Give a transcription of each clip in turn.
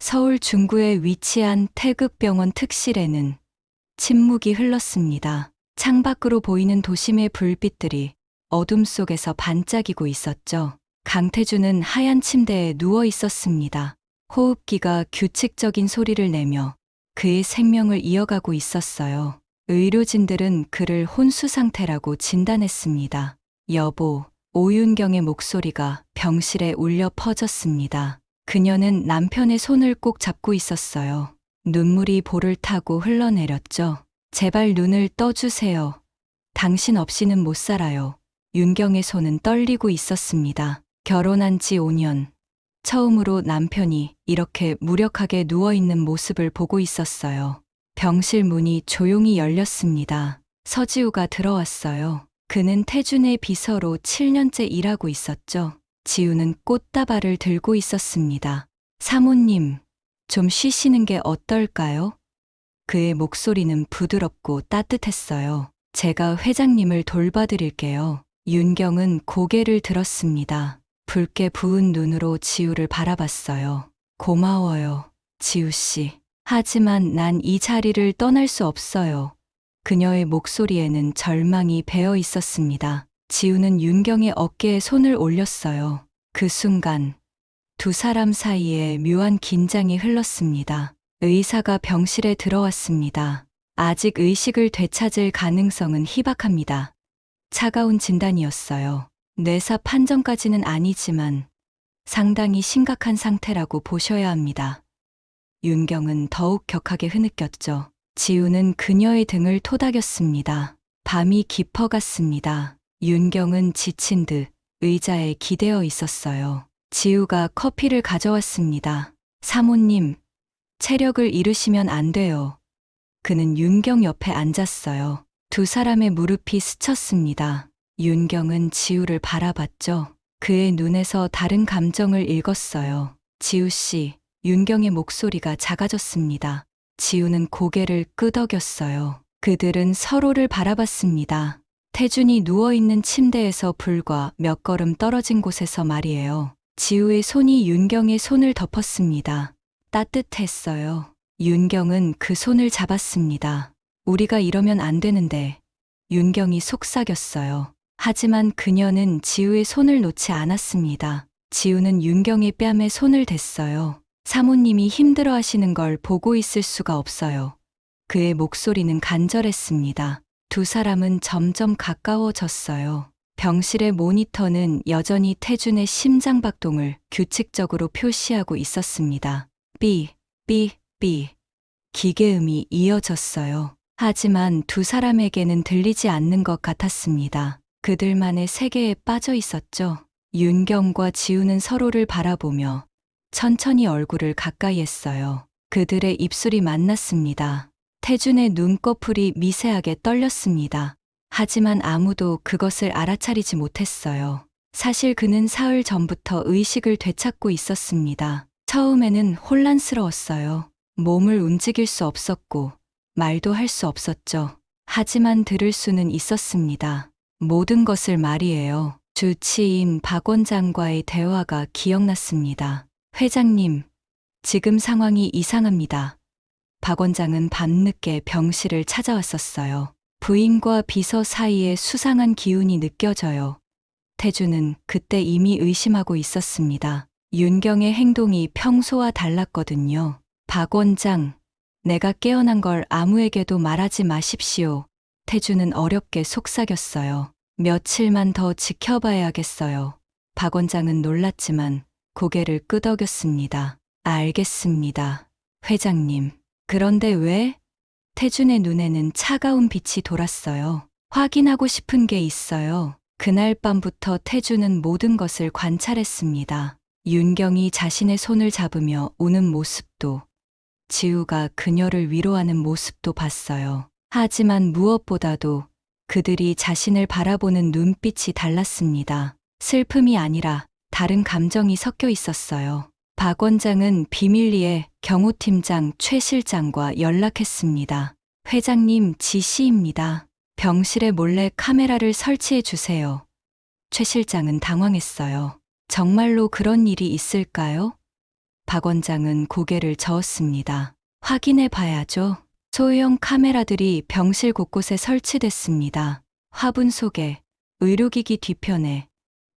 서울 중구에 위치한 태극병원 특실에는 침묵이 흘렀습니다. 창밖으로 보이는 도심의 불빛들이 어둠 속에서 반짝이고 있었죠. 강태준은 하얀 침대에 누워 있었습니다. 호흡기가 규칙적인 소리를 내며 그의 생명을 이어가고 있었어요. 의료진들은 그를 혼수 상태라고 진단했습니다. 여보, 오윤경의 목소리가 병실에 울려 퍼졌습니다. 그녀는 남편의 손을 꼭 잡고 있었어요. 눈물이 볼을 타고 흘러내렸죠. 제발 눈을 떠주세요. 당신 없이는 못 살아요. 윤경의 손은 떨리고 있었습니다. 결혼한 지 5년. 처음으로 남편이 이렇게 무력하게 누워있는 모습을 보고 있었어요. 병실 문이 조용히 열렸습니다. 서지우가 들어왔어요. 그는 태준의 비서로 7년째 일하고 있었죠. 지우는 꽃다발을 들고 있었습니다. 사모님, 좀 쉬시는 게 어떨까요? 그의 목소리는 부드럽고 따뜻했어요. 제가 회장님을 돌봐드릴게요. 윤경은 고개를 들었습니다. 붉게 부은 눈으로 지우를 바라봤어요. 고마워요, 지우씨. 하지만 난 이 자리를 떠날 수 없어요. 그녀의 목소리에는 절망이 배어 있었습니다. 지우는 윤경의 어깨에 손을 올렸어요. 그 순간 두 사람 사이에 묘한 긴장이 흘렀습니다. 의사가 병실에 들어왔습니다. 아직 의식을 되찾을 가능성은 희박합니다. 차가운 진단이었어요. 뇌사 판정까지는 아니지만 상당히 심각한 상태라고 보셔야 합니다. 윤경은 더욱 격하게 흐느꼈죠. 지우는 그녀의 등을 토닥였습니다. 밤이 깊어갔습니다. 윤경은 지친 듯 의자에 기대어 있었어요. 지우가 커피를 가져왔습니다. 사모님, 체력을 잃으시면 안 돼요. 그는 윤경 옆에 앉았어요. 두 사람의 무릎이 스쳤습니다. 윤경은 지우를 바라봤죠. 그의 눈에서 다른 감정을 읽었어요. 지우씨, 윤경의 목소리가 작아졌습니다. 지우는 고개를 끄덕였어요. 그들은 서로를 바라봤습니다. 태준이 누워있는 침대에서 불과 몇 걸음 떨어진 곳에서 말이에요. 지우의 손이 윤경의 손을 덮었습니다. 따뜻했어요. 윤경은 그 손을 잡았습니다. 우리가 이러면 안 되는데. 윤경이 속삭였어요. 하지만 그녀는 지우의 손을 놓지 않았습니다. 지우는 윤경의 뺨에 손을 댔어요. 사모님이 힘들어하시는 걸 보고 있을 수가 없어요. 그의 목소리는 간절했습니다. 두 사람은 점점 가까워졌어요. 병실의 모니터는 여전히 태준의 심장박동을 규칙적으로 표시하고 있었습니다. 삐, 삐, 삐. 기계음이 이어졌어요. 하지만 두 사람에게는 들리지 않는 것 같았습니다. 그들만의 세계에 빠져 있었죠. 윤경과 지우는 서로를 바라보며 천천히 얼굴을 가까이 했어요. 그들의 입술이 만났습니다. 태준의 눈꺼풀이 미세하게 떨렸습니다. 하지만 아무도 그것을 알아차리지 못했어요. 사실 그는 사흘 전부터 의식을 되찾고 있었습니다. 처음에는 혼란스러웠어요. 몸을 움직일 수 없었고 말도 할 수 없었죠. 하지만 들을 수는 있었습니다. 모든 것을 말이에요. 주치인 박 원장과의 대화가 기억났습니다. 회장님, 지금 상황이 이상합니다. 박 원장은 밤늦게 병실을 찾아왔었어요. 부인과 비서 사이에 수상한 기운이 느껴져요. 태준은 그때 이미 의심하고 있었습니다. 윤경의 행동이 평소와 달랐거든요. 박 원장, 내가 깨어난 걸 아무에게도 말하지 마십시오. 태준은 어렵게 속삭였어요. 며칠만 더 지켜봐야겠어요. 박 원장은 놀랐지만 고개를 끄덕였습니다. 알겠습니다, 회장님. 그런데 왜? 태준의 눈에는 차가운 빛이 돌았어요. 확인하고 싶은 게 있어요. 그날 밤부터 태준은 모든 것을 관찰했습니다. 윤경이 자신의 손을 잡으며 우는 모습도, 지우가 그녀를 위로하는 모습도 봤어요. 하지만 무엇보다도 그들이 자신을 바라보는 눈빛이 달랐습니다. 슬픔이 아니라 다른 감정이 섞여 있었어요. 박 원장은 비밀리에 경호팀장 최 실장과 연락했습니다. 회장님 지시입니다. 병실에 몰래 카메라를 설치해 주세요. 최 실장은 당황했어요. 정말로 그런 일이 있을까요? 박 원장은 고개를 저었습니다. 확인해 봐야죠. 소형 카메라들이 병실 곳곳에 설치됐습니다. 화분 속에, 의료기기 뒤편에,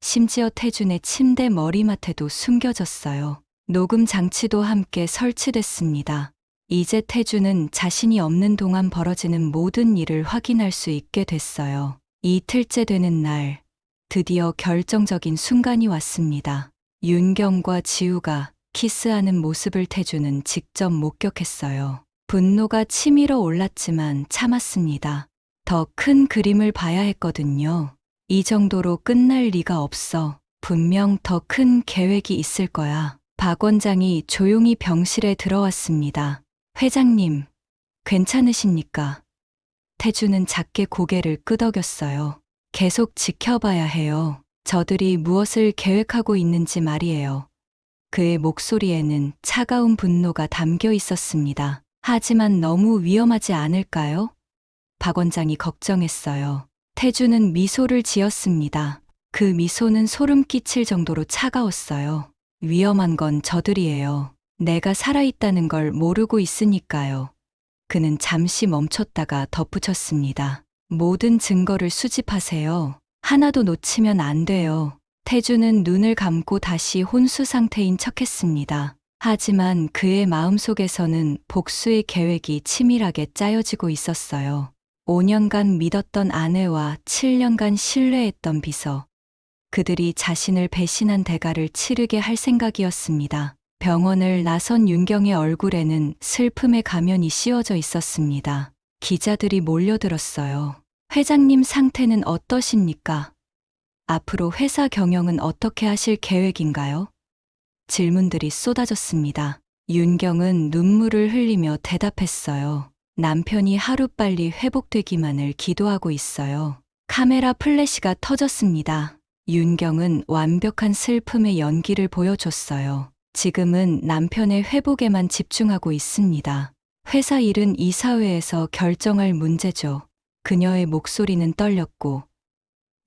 심지어 태준의 침대 머리맡에도 숨겨졌어요. 녹음 장치도 함께 설치됐습니다. 이제 태준은 자신이 없는 동안 벌어지는 모든 일을 확인할 수 있게 됐어요. 이틀째 되는 날, 드디어 결정적인 순간이 왔습니다. 윤경과 지우가 키스하는 모습을 태준은 직접 목격했어요. 분노가 치밀어 올랐지만 참았습니다. 더 큰 그림을 봐야 했거든요. 이 정도로 끝날 리가 없어. 분명 더 큰 계획이 있을 거야. 박 원장이 조용히 병실에 들어왔습니다. 회장님, 괜찮으십니까? 태준은 작게 고개를 끄덕였어요. 계속 지켜봐야 해요. 저들이 무엇을 계획하고 있는지 말이에요. 그의 목소리에는 차가운 분노가 담겨 있었습니다. 하지만 너무 위험하지 않을까요? 박 원장이 걱정했어요. 태준은 미소를 지었습니다. 그 미소는 소름 끼칠 정도로 차가웠어요. 위험한 건 저들이에요. 내가 살아있다는 걸 모르고 있으니까요. 그는 잠시 멈췄다가 덧붙였습니다. 모든 증거를 수집하세요. 하나도 놓치면 안 돼요. 태준은 눈을 감고 다시 혼수 상태인 척했습니다. 하지만 그의 마음속에서는 복수의 계획이 치밀하게 짜여지고 있었어요. 5년간 믿었던 아내와 7년간 신뢰했던 비서. 그들이 자신을 배신한 대가를 치르게 할 생각이었습니다. 병원을 나선 윤경의 얼굴에는 슬픔의 가면이 씌워져 있었습니다. 기자들이 몰려들었어요. 회장님 상태는 어떠십니까? 앞으로 회사 경영은 어떻게 하실 계획인가요? 질문들이 쏟아졌습니다. 윤경은 눈물을 흘리며 대답했어요. 남편이 하루빨리 회복되기만을 기도하고 있어요. 카메라 플래시가 터졌습니다. 윤경은 완벽한 슬픔의 연기를 보여줬어요. 지금은 남편의 회복에만 집중하고 있습니다. 회사 일은 이사회에서 결정할 문제죠. 그녀의 목소리는 떨렸고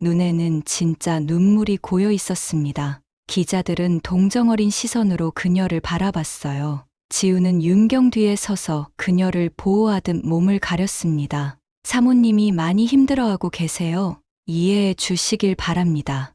눈에는 진짜 눈물이 고여 있었습니다. 기자들은 동정어린 시선으로 그녀를 바라봤어요. 지우는 윤경 뒤에 서서 그녀를 보호하듯 몸을 가렸습니다. 사모님이 많이 힘들어하고 계세요. 이해해 주시길 바랍니다.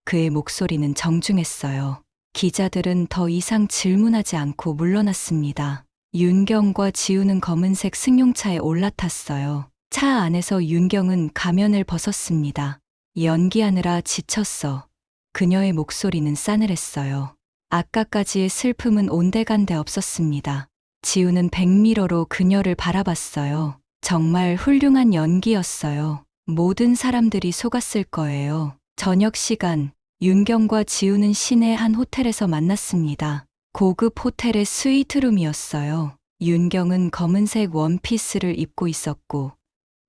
그의 목소리는 정중했어요. 기자들은 더 이상 질문하지 않고 물러났습니다. 윤경과 지우는 검은색 승용차에 올라탔어요. 차 안에서 윤경은 가면을 벗었습니다. 연기하느라 지쳤어. 그녀의 목소리는 싸늘했어요. 아까까지의 슬픔은 온데간데 없었습니다. 지우는 백미러로 그녀를 바라봤어요. 정말 훌륭한 연기였어요. 모든 사람들이 속았을 거예요. 저녁 시간, 윤경과 지우는 시내 한 호텔에서 만났습니다. 고급 호텔의 스위트룸이었어요. 윤경은 검은색 원피스를 입고 있었고,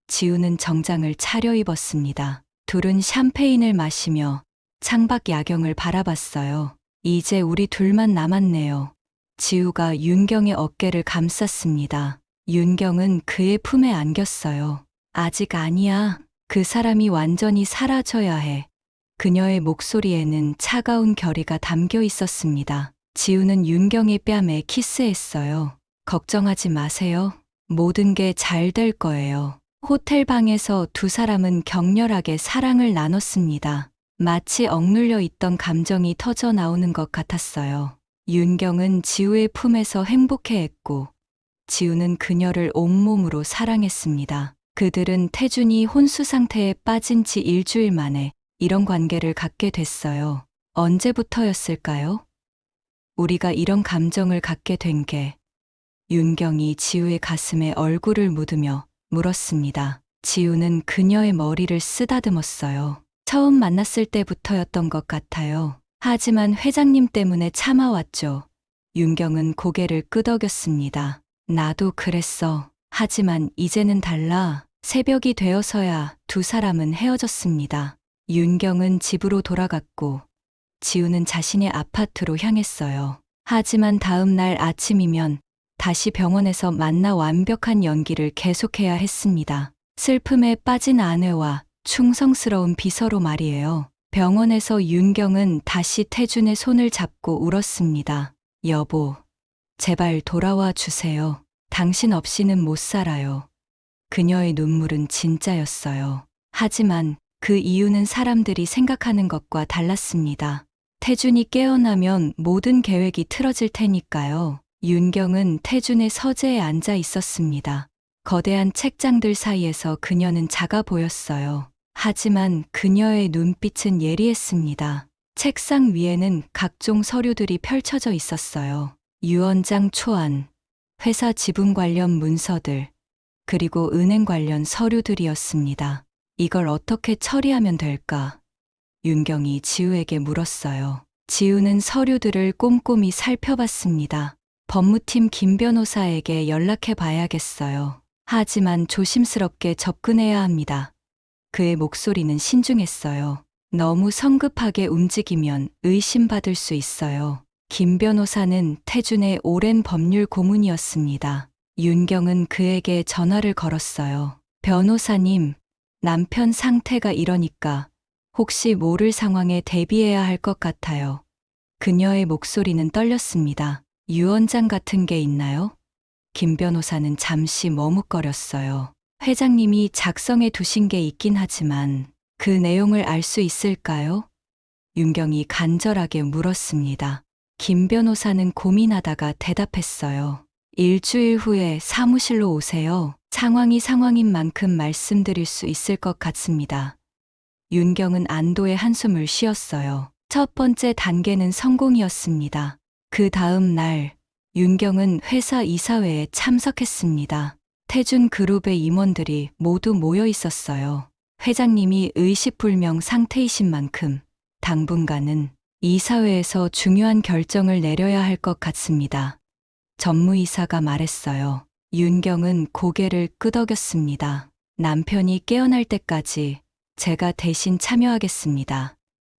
지우는 정장을 차려입었습니다. 둘은 샴페인을 마시며 창밖 야경을 바라봤어요. 이제 우리 둘만 남았네요. 지우가 윤경의 어깨를 감쌌습니다. 윤경은 그의 품에 안겼어요. 아직 아니야. 그 사람이 완전히 사라져야 해. 그녀의 목소리에는 차가운 결의가 담겨 있었습니다. 지우는 윤경의 뺨에 키스했어요. 걱정하지 마세요. 모든 게 잘 될 거예요. 호텔 방에서 두 사람은 격렬하게 사랑을 나눴습니다. 마치 억눌려 있던 감정이 터져 나오는 것 같았어요. 윤경은 지우의 품에서 행복해했고, 지우는 그녀를 온몸으로 사랑했습니다. 그들은 태준이 혼수 상태에 빠진 지 일주일 만에 이런 관계를 갖게 됐어요. 언제부터였을까요? 우리가 이런 감정을 갖게 된 게. 윤경이 지우의 가슴에 얼굴을 묻으며 물었습니다. 지우는 그녀의 머리를 쓰다듬었어요. 처음 만났을 때부터였던 것 같아요. 하지만 회장님 때문에 참아왔죠. 윤경은 고개를 끄덕였습니다. 나도 그랬어. 하지만 이제는 달라. 새벽이 되어서야 두 사람은 헤어졌습니다. 윤경은 집으로 돌아갔고, 지우는 자신의 아파트로 향했어요. 하지만 다음 날 아침이면 다시 병원에서 만나 완벽한 연기를 계속해야 했습니다. 슬픔에 빠진 아내와 충성스러운 비서로 말이에요. 병원에서 윤경은 다시 태준의 손을 잡고 울었습니다. 여보, 제발 돌아와 주세요. 당신 없이는 못 살아요. 그녀의 눈물은 진짜였어요. 하지만 그 이유는 사람들이 생각하는 것과 달랐습니다. 태준이 깨어나면 모든 계획이 틀어질 테니까요. 윤경은 태준의 서재에 앉아 있었습니다. 거대한 책장들 사이에서 그녀는 작아 보였어요. 하지만 그녀의 눈빛은 예리했습니다. 책상 위에는 각종 서류들이 펼쳐져 있었어요. 유언장 초안, 회사 지분 관련 문서들, 그리고 은행 관련 서류들이었습니다. 이걸 어떻게 처리하면 될까? 윤경이 지우에게 물었어요. 지우는 서류들을 꼼꼼히 살펴봤습니다. 법무팀 김 변호사에게 연락해 봐야겠어요. 하지만 조심스럽게 접근해야 합니다. 그의 목소리는 신중했어요. 너무 성급하게 움직이면 의심받을 수 있어요. 김 변호사는 태준의 오랜 법률 고문이었습니다. 윤경은 그에게 전화를 걸었어요. 변호사님, 남편 상태가 이러니까 혹시 모를 상황에 대비해야 할 것 같아요. 그녀의 목소리는 떨렸습니다. 유언장 같은 게 있나요? 김 변호사는 잠시 머뭇거렸어요. 회장님이 작성해 두신 게 있긴 하지만 그 내용을 알 수 있을까요? 윤경이 간절하게 물었습니다. 김 변호사는 고민하다가 대답했어요. 일주일 후에 사무실로 오세요. 상황이 상황인 만큼 말씀드릴 수 있을 것 같습니다. 윤경은 안도의 한숨을 쉬었어요. 첫 번째 단계는 성공이었습니다. 그 다음 날, 윤경은 회사 이사회에 참석했습니다. 태준 그룹의 임원들이 모두 모여 있었어요. 회장님이 의식불명 상태이신 만큼 당분간은 이사회에서 중요한 결정을 내려야 할 것 같습니다. 전무이사가 말했어요. 윤경은 고개를 끄덕였습니다. 남편이 깨어날 때까지 제가 대신 참여하겠습니다.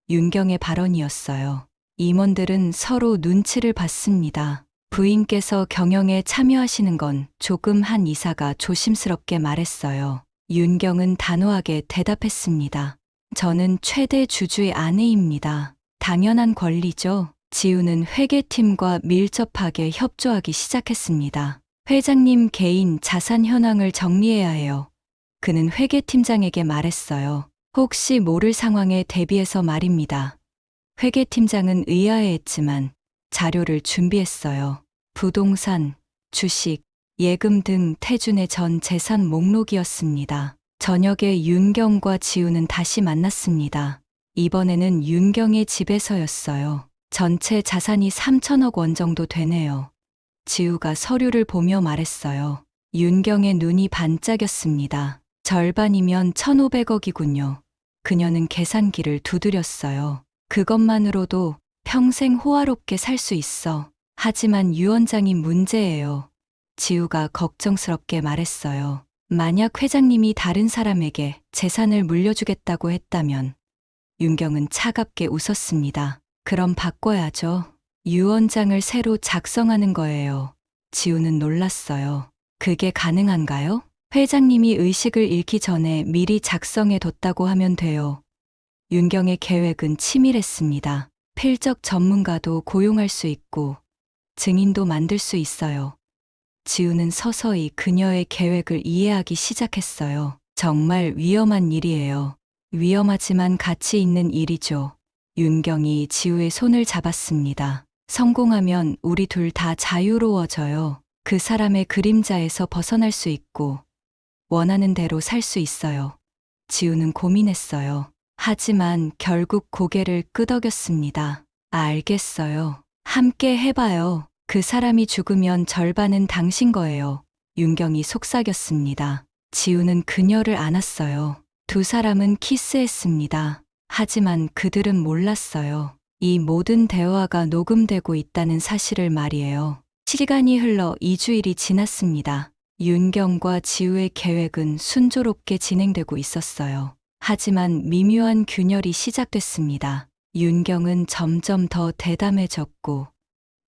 윤경의 발언이었어요. 임원들은 서로 눈치를 봤습니다. 부인께서 경영에 참여하시는 건 조금 한 이사가 조심스럽게 말했어요. 윤경은 단호하게 대답했습니다. 저는 최대 주주의 아내입니다. 당연한 권리죠. 지우는 회계팀과 밀접하게 협조하기 시작했습니다. 회장님 개인 자산 현황을 정리해야 해요. 그는 회계팀장에게 말했어요. 혹시 모를 상황에 대비해서 말입니다. 회계팀장은 의아해했지만 자료를 준비했어요. 부동산, 주식, 예금 등 태준의 전 재산 목록이었습니다. 저녁에 윤경과 지우는 다시 만났습니다. 이번에는 윤경의 집에서였어요. 전체 자산이 3천억 원 정도 되네요. 지우가 서류를 보며 말했어요. 윤경의 눈이 반짝였습니다. 절반이면 1,500억이군요. 그녀는 계산기를 두드렸어요. 그것만으로도 평생 호화롭게 살 수 있어. 하지만 유언장이 문제예요. 지우가 걱정스럽게 말했어요. 만약 회장님이 다른 사람에게 재산을 물려주겠다고 했다면 윤경은 차갑게 웃었습니다. 그럼 바꿔야죠. 유언장을 새로 작성하는 거예요. 지우는 놀랐어요. 그게 가능한가요? 회장님이 의식을 잃기 전에 미리 작성해 뒀다고 하면 돼요. 윤경의 계획은 치밀했습니다. 필적 전문가도 고용할 수 있고 증인도 만들 수 있어요. 지우는 서서히 그녀의 계획을 이해하기 시작했어요. 정말 위험한 일이에요. 위험하지만 가치 있는 일이죠. 윤경이 지우의 손을 잡았습니다. 성공하면 우리 둘 다 자유로워져요. 그 사람의 그림자에서 벗어날 수 있고 원하는 대로 살 수 있어요. 지우는 고민했어요. 하지만 결국 고개를 끄덕였습니다. 알겠어요. 함께 해봐요. 그 사람이 죽으면 절반은 당신 거예요. 윤경이 속삭였습니다. 지우는 그녀를 안았어요. 두 사람은 키스했습니다. 하지만 그들은 몰랐어요. 이 모든 대화가 녹음되고 있다는 사실을 말이에요. 시간이 흘러 2주일이 지났습니다. 윤경과 지우의 계획은 순조롭게 진행되고 있었어요. 하지만 미묘한 균열이 시작됐습니다. 윤경은 점점 더 대담해졌고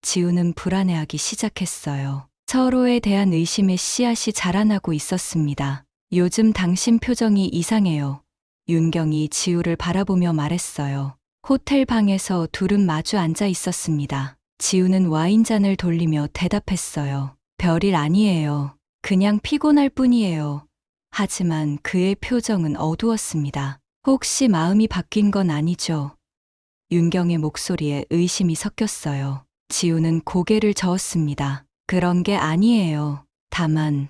지우는 불안해하기 시작했어요. 서로에 대한 의심의 씨앗이 자라나고 있었습니다. 요즘 당신 표정이 이상해요. 윤경이 지우를 바라보며 말했어요. 호텔 방에서 둘은 마주 앉아 있었습니다. 지우는 와인잔을 돌리며 대답했어요. 별일 아니에요. 그냥 피곤할 뿐이에요. 하지만 그의 표정은 어두웠습니다. 혹시 마음이 바뀐 건 아니죠? 윤경의 목소리에 의심이 섞였어요. 지우는 고개를 저었습니다. 그런 게 아니에요. 다만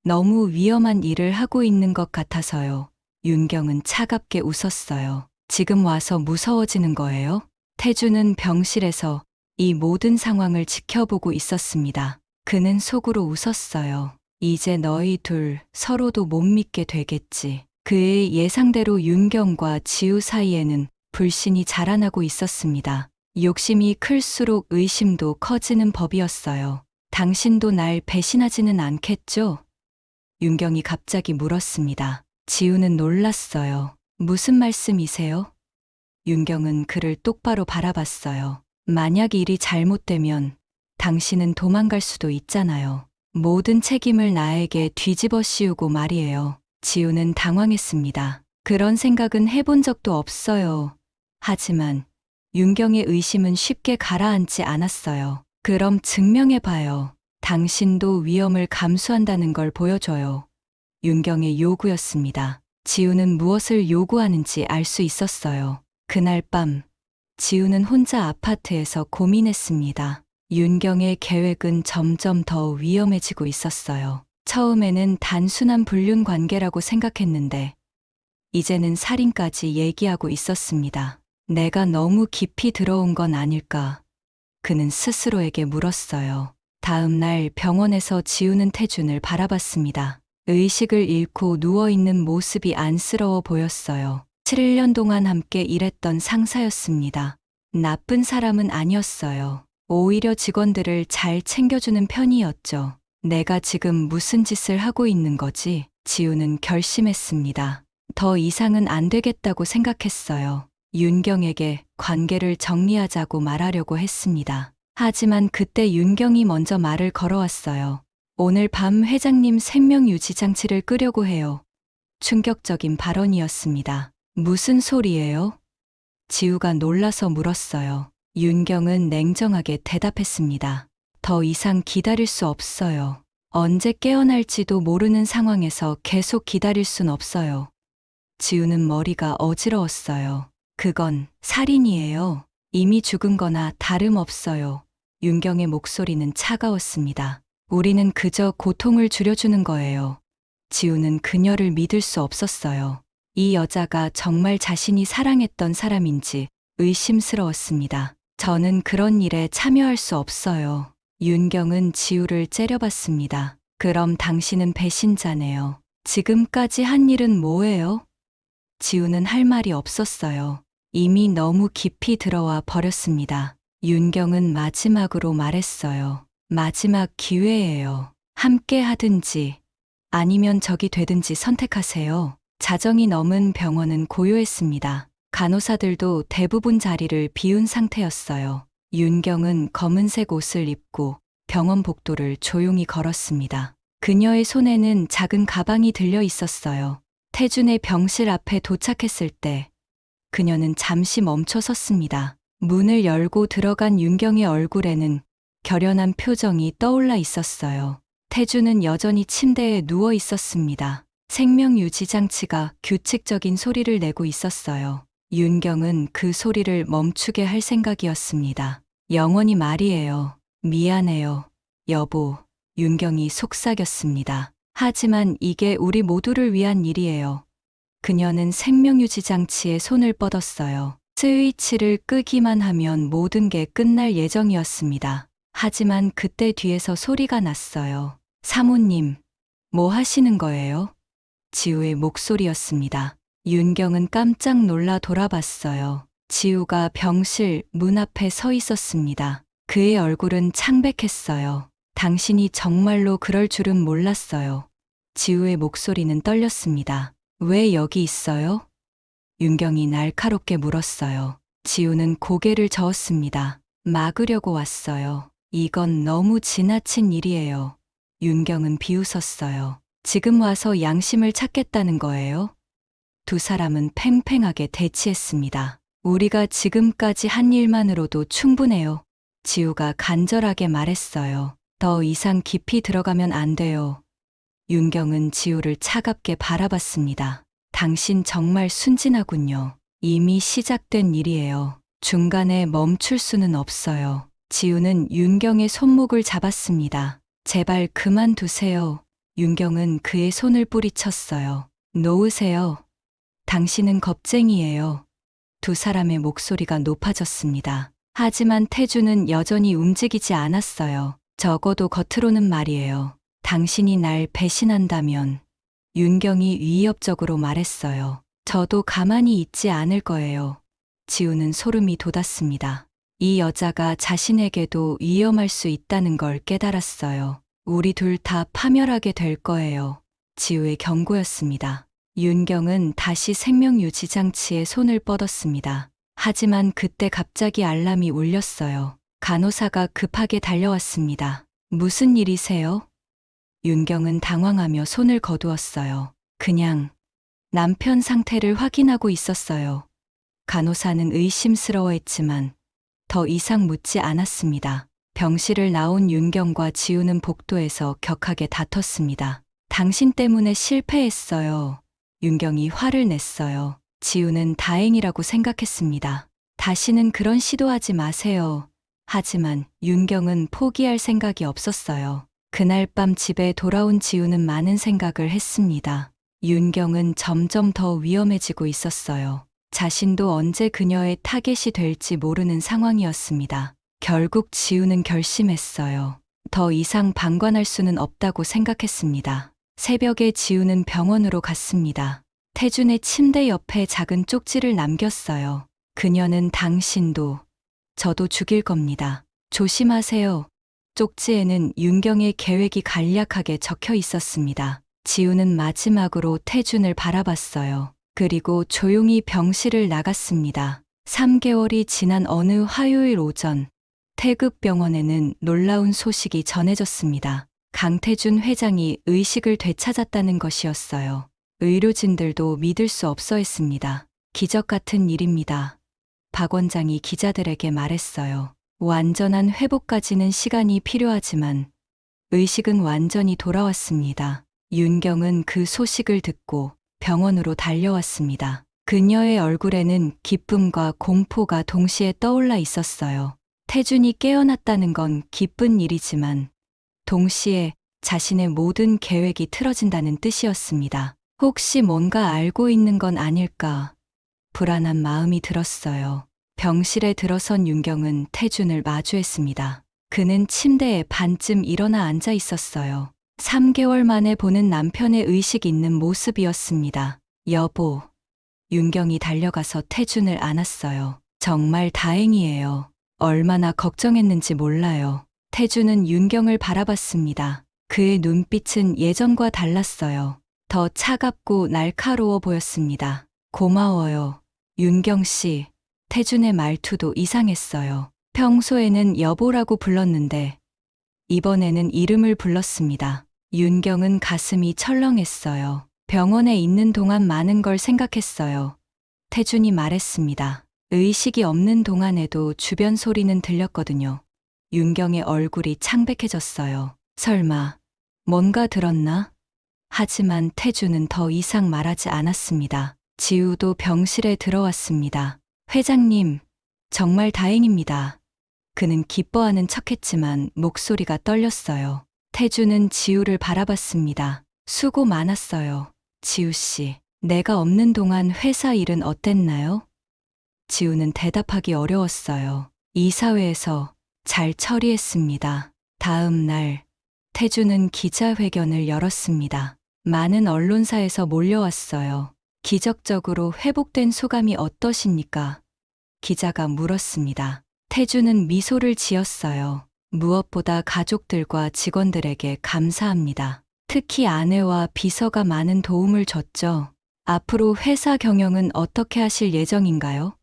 너무 위험한 일을 하고 있는 것 같아서요. 윤경은 차갑게 웃었어요. 지금 와서 무서워지는 거예요? 태주는 병실에서 이 모든 상황을 지켜보고 있었습니다. 그는 속으로 웃었어요. 이제 너희 둘 서로도 못 믿게 되겠지. 그의 예상대로 윤경과 지우 사이에는 불신이 자라나고 있었습니다. 욕심이 클수록 의심도 커지는 법이었어요. 당신도 날 배신하지는 않겠죠? 윤경이 갑자기 물었습니다. 지우는 놀랐어요. 무슨 말씀이세요? 윤경은 그를 똑바로 바라봤어요. 만약 일이 잘못되면 당신은 도망갈 수도 있잖아요. 모든 책임을 나에게 뒤집어 씌우고 말이에요. 지우는 당황했습니다. 그런 생각은 해본 적도 없어요. 하지만 윤경의 의심은 쉽게 가라앉지 않았어요. 그럼 증명해봐요. 당신도 위험을 감수한다는 걸 보여줘요. 윤경의 요구였습니다. 지우는 무엇을 요구하는지 알 수 있었어요. 그날 밤, 지우는 혼자 아파트에서 고민했습니다. 윤경의 계획은 점점 더 위험해지고 있었어요. 처음에는 단순한 불륜 관계라고 생각했는데, 이제는 살인까지 얘기하고 있었습니다. 내가 너무 깊이 들어온 건 아닐까? 그는 스스로에게 물었어요. 다음 날 병원에서 지우는 태준을 바라봤습니다. 의식을 잃고 누워있는 모습이 안쓰러워 보였어요. 7년 동안 함께 일했던 상사였습니다. 나쁜 사람은 아니었어요. 오히려 직원들을 잘 챙겨주는 편이었죠. 내가 지금 무슨 짓을 하고 있는 거지? 지우는 결심했습니다. 더 이상은 안 되겠다고 생각했어요. 윤경에게 관계를 정리하자고 말하려고 했습니다. 하지만 그때 윤경이 먼저 말을 걸어왔어요. 오늘 밤 회장님 생명유지장치를 끄려고 해요. 충격적인 발언이었습니다. 무슨 소리예요? 지우가 놀라서 물었어요. 윤경은 냉정하게 대답했습니다. 더 이상 기다릴 수 없어요. 언제 깨어날지도 모르는 상황에서 계속 기다릴 순 없어요. 지우는 머리가 어지러웠어요. 그건 살인이에요. 이미 죽은 거나 다름없어요. 윤경의 목소리는 차가웠습니다. 우리는 그저 고통을 줄여주는 거예요. 지우는 그녀를 믿을 수 없었어요. 이 여자가 정말 자신이 사랑했던 사람인지 의심스러웠습니다. 저는 그런 일에 참여할 수 없어요. 윤경은 지우를 째려봤습니다. 그럼 당신은 배신자네요. 지금까지 한 일은 뭐예요? 지우는 할 말이 없었어요. 이미 너무 깊이 들어와 버렸습니다. 윤경은 마지막으로 말했어요. 마지막 기회예요. 함께 하든지 아니면 적이 되든지 선택하세요. 자정이 넘은 병원은 고요했습니다. 간호사들도 대부분 자리를 비운 상태였어요. 윤경은 검은색 옷을 입고 병원 복도를 조용히 걸었습니다. 그녀의 손에는 작은 가방이 들려 있었어요. 태준의 병실 앞에 도착했을 때 그녀는 잠시 멈춰 섰습니다. 문을 열고 들어간 윤경의 얼굴에는 결연한 표정이 떠올라 있었어요. 태준은 여전히 침대에 누워 있었습니다. 생명유지장치가 규칙적인 소리를 내고 있었어요. 윤경은 그 소리를 멈추게 할 생각이었습니다. 영원히 말이에요. 미안해요. 여보. 윤경이 속삭였습니다. 하지만 이게 우리 모두를 위한 일이에요. 그녀는 생명유지장치에 손을 뻗었어요. 스위치를 끄기만 하면 모든 게 끝날 예정이었습니다. 하지만 그때 뒤에서 소리가 났어요. 사모님, 뭐 하시는 거예요? 지우의 목소리였습니다. 윤경은 깜짝 놀라 돌아봤어요. 지우가 병실 문 앞에 서 있었습니다. 그의 얼굴은 창백했어요. 당신이 정말로 그럴 줄은 몰랐어요. 지우의 목소리는 떨렸습니다. 왜 여기 있어요? 윤경이 날카롭게 물었어요. 지우는 고개를 저었습니다. 막으려고 왔어요. 이건 너무 지나친 일이에요. 윤경은 비웃었어요. 지금 와서 양심을 찾겠다는 거예요? 두 사람은 팽팽하게 대치했습니다. 우리가 지금까지 한 일만으로도 충분해요. 지우가 간절하게 말했어요. 더 이상 깊이 들어가면 안 돼요. 윤경은 지우를 차갑게 바라봤습니다. 당신 정말 순진하군요. 이미 시작된 일이에요. 중간에 멈출 수는 없어요. 지우는 윤경의 손목을 잡았습니다. 제발 그만두세요. 윤경은 그의 손을 뿌리쳤어요. 놓으세요. 당신은 겁쟁이에요. 두 사람의 목소리가 높아졌습니다. 하지만 태주는 여전히 움직이지 않았어요. 적어도 겉으로는 말이에요. 당신이 날 배신한다면, 윤경이 위협적으로 말했어요. 저도 가만히 있지 않을 거예요. 지우는 소름이 돋았습니다. 이 여자가 자신에게도 위험할 수 있다는 걸 깨달았어요. 우리 둘 다 파멸하게 될 거예요. 지우의 경고였습니다. 윤경은 다시 생명유지 장치에 손을 뻗었습니다. 하지만 그때 갑자기 알람이 울렸어요. 간호사가 급하게 달려왔습니다. 무슨 일이세요? 윤경은 당황하며 손을 거두었어요. 그냥 남편 상태를 확인하고 있었어요. 간호사는 의심스러워했지만 더 이상 묻지 않았습니다. 병실을 나온 윤경과 지우는 복도에서 격하게 다퉜습니다. 당신 때문에 실패했어요. 윤경이 화를 냈어요. 지우는 다행이라고 생각했습니다. 다시는 그런 시도하지 마세요. 하지만 윤경은 포기할 생각이 없었어요. 그날 밤 집에 돌아온 지우는 많은 생각을 했습니다. 윤경은 점점 더 위험해지고 있었어요. 자신도 언제 그녀의 타겟이 될지 모르는 상황이었습니다. 결국 지우는 결심했어요. 더 이상 방관할 수는 없다고 생각했습니다. 새벽에 지우는 병원으로 갔습니다. 태준의 침대 옆에 작은 쪽지를 남겼어요. 그녀는 당신도 저도 죽일 겁니다. 조심하세요. 쪽지에는 윤경의 계획이 간략하게 적혀 있었습니다. 지우는 마지막으로 태준을 바라봤어요. 그리고 조용히 병실을 나갔습니다. 3개월이 지난 어느 화요일 오전, 태극병원에는 놀라운 소식이 전해졌습니다. 강태준 회장이 의식을 되찾았다는 것이었어요. 의료진들도 믿을 수 없어 했습니다. 기적 같은 일입니다. 박 원장이 기자들에게 말했어요. 완전한 회복까지는 시간이 필요하지만 의식은 완전히 돌아왔습니다. 윤경은 그 소식을 듣고 병원으로 달려왔습니다. 그녀의 얼굴에는 기쁨과 공포가 동시에 떠올라 있었어요. 태준이 깨어났다는 건 기쁜 일이지만 동시에 자신의 모든 계획이 틀어진다는 뜻이었습니다. 혹시 뭔가 알고 있는 건 아닐까? 불안한 마음이 들었어요. 병실에 들어선 윤경은 태준을 마주했습니다. 그는 침대에 반쯤 일어나 앉아 있었어요. 3개월 만에 보는 남편의 의식 있는 모습이었습니다. 여보. 윤경이 달려가서 태준을 안았어요. 정말 다행이에요. 얼마나 걱정했는지 몰라요. 태준은 윤경을 바라봤습니다. 그의 눈빛은 예전과 달랐어요. 더 차갑고 날카로워 보였습니다. 고마워요. 윤경 씨. 태준의 말투도 이상했어요. 평소에는 여보라고 불렀는데 이번에는 이름을 불렀습니다. 윤경은 가슴이 철렁했어요. 병원에 있는 동안 많은 걸 생각했어요. 태준이 말했습니다. 의식이 없는 동안에도 주변 소리는 들렸거든요. 윤경의 얼굴이 창백해졌어요. 설마 뭔가 들었나? 하지만 태준은 더 이상 말하지 않았습니다. 지우도 병실에 들어왔습니다. 회장님, 정말 다행입니다. 그는 기뻐하는 척했지만 목소리가 떨렸어요. 태준은 지우를 바라봤습니다. 수고 많았어요. 지우 씨, 내가 없는 동안 회사 일은 어땠나요? 지우는 대답하기 어려웠어요. 이사회에서 잘 처리했습니다. 다음 날, 태준은 기자회견을 열었습니다. 많은 언론사에서 몰려왔어요. 기적적으로 회복된 소감이 어떠십니까? 기자가 물었습니다. 태준은 미소를 지었어요. 무엇보다 가족들과 직원들에게 감사합니다. 특히 아내와 비서가 많은 도움을 줬죠. 앞으로 회사 경영은 어떻게 하실 예정인가요?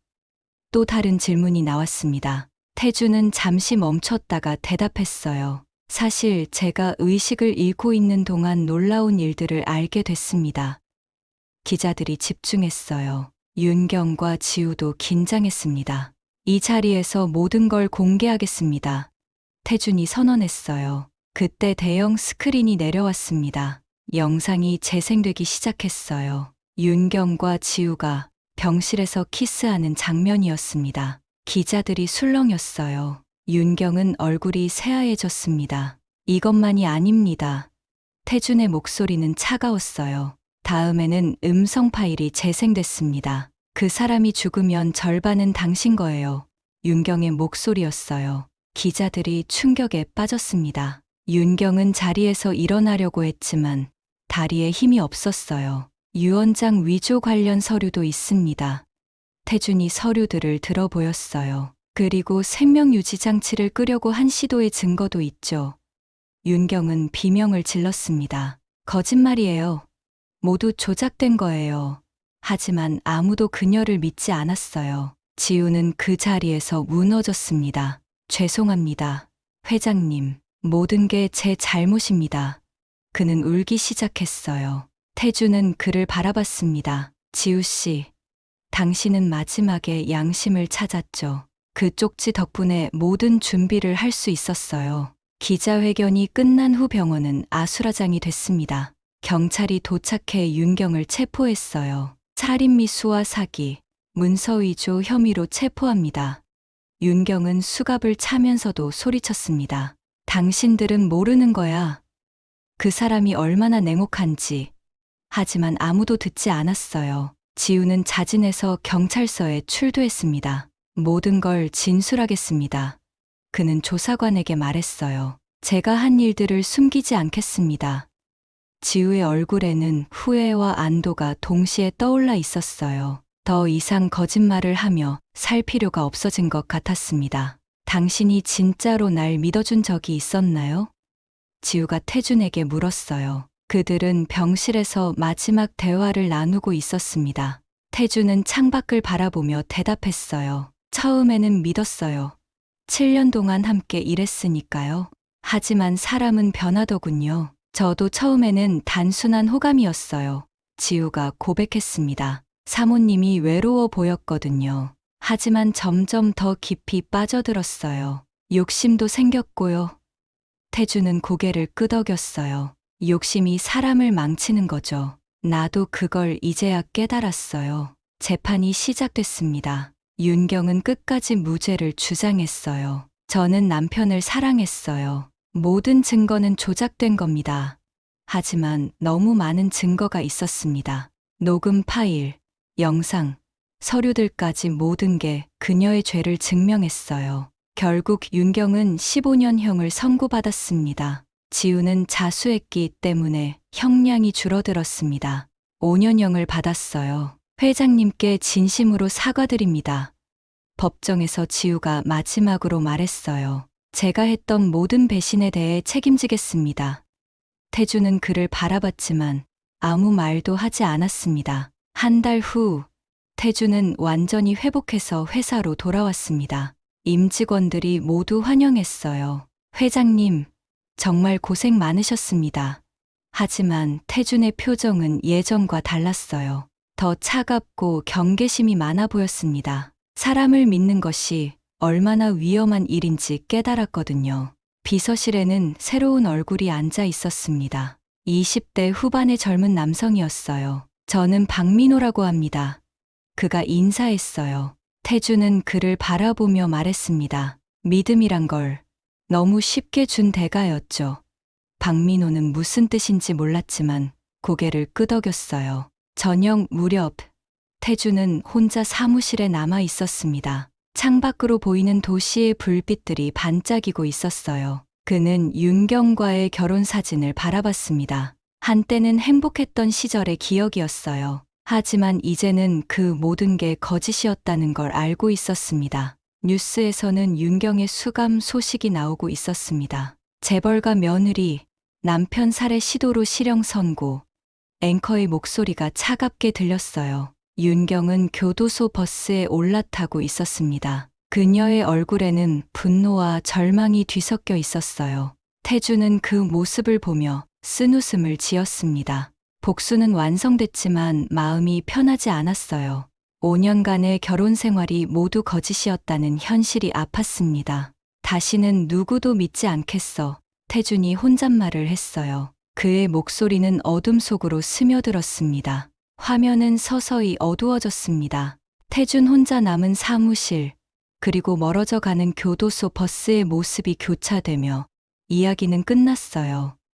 또 다른 질문이 나왔습니다. 태준은 잠시 멈췄다가 대답했어요. 사실 제가 의식을 잃고 있는 동안 놀라운 일들을 알게 됐습니다. 기자들이 집중했어요. 윤경과 지우도 긴장했습니다. 이 자리에서 모든 걸 공개하겠습니다. 태준이 선언했어요. 그때 대형 스크린이 내려왔습니다. 영상이 재생되기 시작했어요. 윤경과 지우가 병실에서 키스하는 장면이었습니다. 기자들이 술렁였어요. 윤경은 얼굴이 새하얘졌습니다. 이것만이 아닙니다. 태준의 목소리는 차가웠어요. 다음에는 음성 파일이 재생됐습니다. 그 사람이 죽으면 절반은 당신 거예요. 윤경의 목소리였어요. 기자들이 충격에 빠졌습니다. 윤경은 자리에서 일어나려고 했지만 다리에 힘이 없었어요. 유언장 위조 관련 서류도 있습니다. 태준이 서류들을 들어 보였어요. 그리고 생명유지 장치를 끄려고 한 시도의 증거도 있죠. 윤경은 비명을 질렀습니다. 거짓말이에요. 모두 조작된 거예요. 하지만 아무도 그녀를 믿지 않았어요. 지우는 그 자리에서 무너졌습니다. 죄송합니다. 회장님, 모든 게 제 잘못입니다. 그는 울기 시작했어요. 태준은 그를 바라봤습니다. 지우 씨, 당신은 마지막에 양심을 찾았죠. 그 쪽지 덕분에 모든 준비를 할 수 있었어요. 기자회견이 끝난 후 병원은 아수라장이 됐습니다. 경찰이 도착해 윤경을 체포했어요. 살인미수와 사기, 문서위조 혐의로 체포합니다. 윤경은 수갑을 차면서도 소리쳤습니다. 당신들은 모르는 거야. 그 사람이 얼마나 냉혹한지. 하지만 아무도 듣지 않았어요. 지우는 자진해서 경찰서에 출두했습니다. 모든 걸 진술하겠습니다. 그는 조사관에게 말했어요. 제가 한 일들을 숨기지 않겠습니다. 지우의 얼굴에는 후회와 안도가 동시에 떠올라 있었어요. 더 이상 거짓말을 하며 살 필요가 없어진 것 같았습니다. 당신이 진짜로 날 믿어준 적이 있었나요? 지우가 태준에게 물었어요. 그들은 병실에서 마지막 대화를 나누고 있었습니다. 태준은 창밖을 바라보며 대답했어요. 처음에는 믿었어요. 7년 동안 함께 일했으니까요. 하지만 사람은 변하더군요. 저도 처음에는 단순한 호감이었어요. 지우가 고백했습니다. 사모님이 외로워 보였거든요. 하지만 점점 더 깊이 빠져들었어요. 욕심도 생겼고요. 태준은 고개를 끄덕였어요. 욕심이 사람을 망치는 거죠. 나도 그걸 이제야 깨달았어요. 재판이 시작됐습니다. 윤경은 끝까지 무죄를 주장했어요. 저는 남편을 사랑했어요. 모든 증거는 조작된 겁니다. 하지만 너무 많은 증거가 있었습니다. 녹음 파일, 영상, 서류들까지 모든 게 그녀의 죄를 증명했어요. 결국 윤경은 15년형을 선고받았습니다. 지우는 자수했기 때문에 형량이 줄어들었습니다. 5년형을 받았어요. 회장님께 진심으로 사과드립니다. 법정에서 지우가 마지막으로 말했어요. 제가 했던 모든 배신에 대해 책임지겠습니다. 태준은 그를 바라봤지만 아무 말도 하지 않았습니다. 한 달 후, 태준은 완전히 회복해서 회사로 돌아왔습니다. 임직원들이 모두 환영했어요. 회장님, 정말 고생 많으셨습니다. 하지만 태준의 표정은 예전과 달랐어요. 더 차갑고 경계심이 많아 보였습니다. 사람을 믿는 것이 얼마나 위험한 일인지 깨달았거든요. 비서실에는 새로운 얼굴이 앉아 있었습니다. 20대 후반의 젊은 남성이었어요. 저는 박민호라고 합니다. 그가 인사했어요. 태준은 그를 바라보며 말했습니다. 믿음이란 걸 너무 쉽게 준 대가였죠. 박민호는 무슨 뜻인지 몰랐지만 고개를 끄덕였어요. 저녁 무렵, 태준은 혼자 사무실에 남아 있었습니다. 창밖으로 보이는 도시의 불빛들이 반짝이고 있었어요. 그는 윤경과의 결혼 사진을 바라봤습니다. 한때는 행복했던 시절의 기억이었어요. 하지만 이제는 그 모든 게 거짓이었다는 걸 알고 있었습니다. 뉴스에서는 윤경의 수감 소식이 나오고 있었습니다. 재벌가 며느리, 남편 살해 시도로 실형 선고, 앵커의 목소리가 차갑게 들렸어요. 윤경은 교도소 버스에 올라타고 있었습니다. 그녀의 얼굴에는 분노와 절망이 뒤섞여 있었어요. 태준은 그 모습을 보며 쓴웃음을 지었습니다. 복수는 완성됐지만 마음이 편하지 않았어요. 5년간의 결혼 생활이 모두 거짓이었다는 현실이 아팠습니다. 다시는 누구도 믿지 않겠어. 태준이 혼잣말을 했어요. 그의 목소리는 어둠 속으로 스며들었습니다. 화면은 서서히 어두워졌습니다. 태준 혼자 남은 사무실, 그리고 멀어져 가는 교도소 버스의 모습이 교차되며 이야기는 끝났어요.